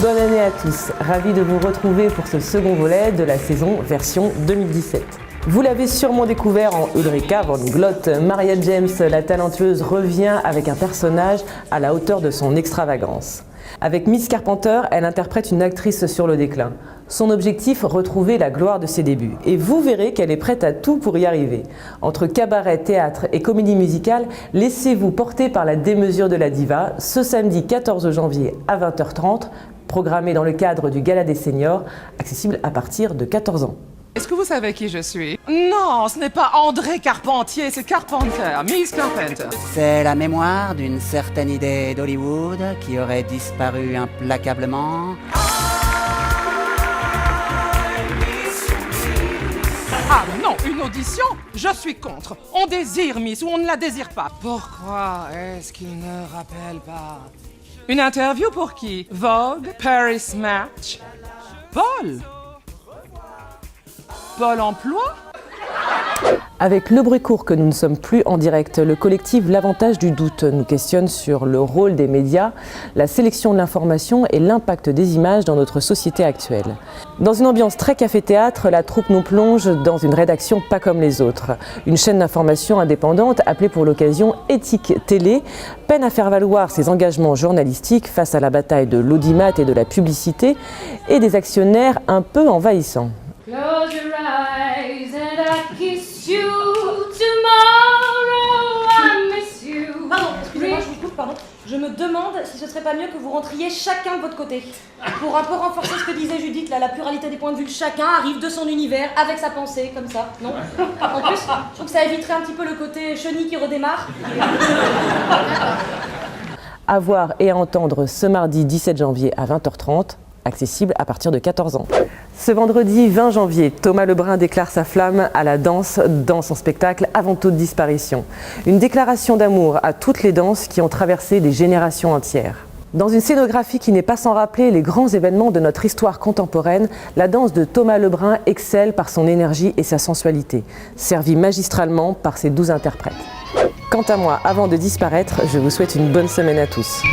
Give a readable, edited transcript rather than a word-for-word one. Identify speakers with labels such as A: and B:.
A: Bonne année à tous, ravi de vous retrouver pour ce second volet de la saison version 2017. Vous l'avez sûrement découvert en Ulrika von Glott, Maria James, la talentueuse, revient avec un personnage à la hauteur de son extravagance. Avec Miss Carpenter, elle interprète une actrice sur le déclin. Son objectif, retrouver la gloire de ses débuts. Et vous verrez qu'elle est prête à tout pour y arriver. Entre cabaret, théâtre et comédie musicale, laissez-vous porter par la démesure de la diva ce samedi 14 janvier à 20h30, programmé dans le cadre du Gala des Seniors, accessible à partir de 14 ans.
B: Est-ce que vous savez qui je suis? Non, ce n'est pas André Carpentier, c'est Carpenter, Miss Carpenter.
C: C'est la mémoire d'une certaine idée d'Hollywood qui aurait disparu implacablement.
B: Ah non, une audition? Je suis contre. On désire Miss ou on ne la désire pas. Pourquoi est-ce qu'il ne rappelle pas? Une interview pour qui? Vogue? Paris Match? Paul? Pôle emploi?
A: Avec le bruit court que nous ne sommes plus en direct, le collectif L'Avantage du doute nous questionne sur le rôle des médias, la sélection de l'information et l'impact des images dans notre société actuelle. Dans une ambiance très café-théâtre, la troupe nous plonge dans une rédaction pas comme les autres. Une chaîne d'information indépendante appelée pour l'occasion Éthique Télé peine à faire valoir ses engagements journalistiques face à la bataille de l'audimat et de la publicité et des actionnaires un peu envahissants.
D: Close your eyes and I kiss you. Tomorrow I miss you.
E: Pardon, excusez-moi, je vous coupe, pardon. Je me demande si ce serait pas mieux que vous rentriez chacun de votre côté. Pour un peu renforcer ce que disait Judith, là, la pluralité des points de vue. Chacun arrive de son univers, avec sa pensée, comme ça, non? En plus, je trouve que ça éviterait un petit peu le côté chenille qui redémarre.
A: À voir et à entendre ce mardi 17 janvier à 20h30, accessible à partir de 14 ans. Ce vendredi 20 janvier, Thomas Lebrun déclare sa flamme à la danse dans son spectacle Avant toute disparition. Une déclaration d'amour à toutes les danses qui ont traversé des générations entières. Dans une scénographie qui n'est pas sans rappeler les grands événements de notre histoire contemporaine, la danse de Thomas Lebrun excelle par son énergie et sa sensualité, servie magistralement par ses 12 interprètes. Quant à moi, avant de disparaître, je vous souhaite une bonne semaine à tous.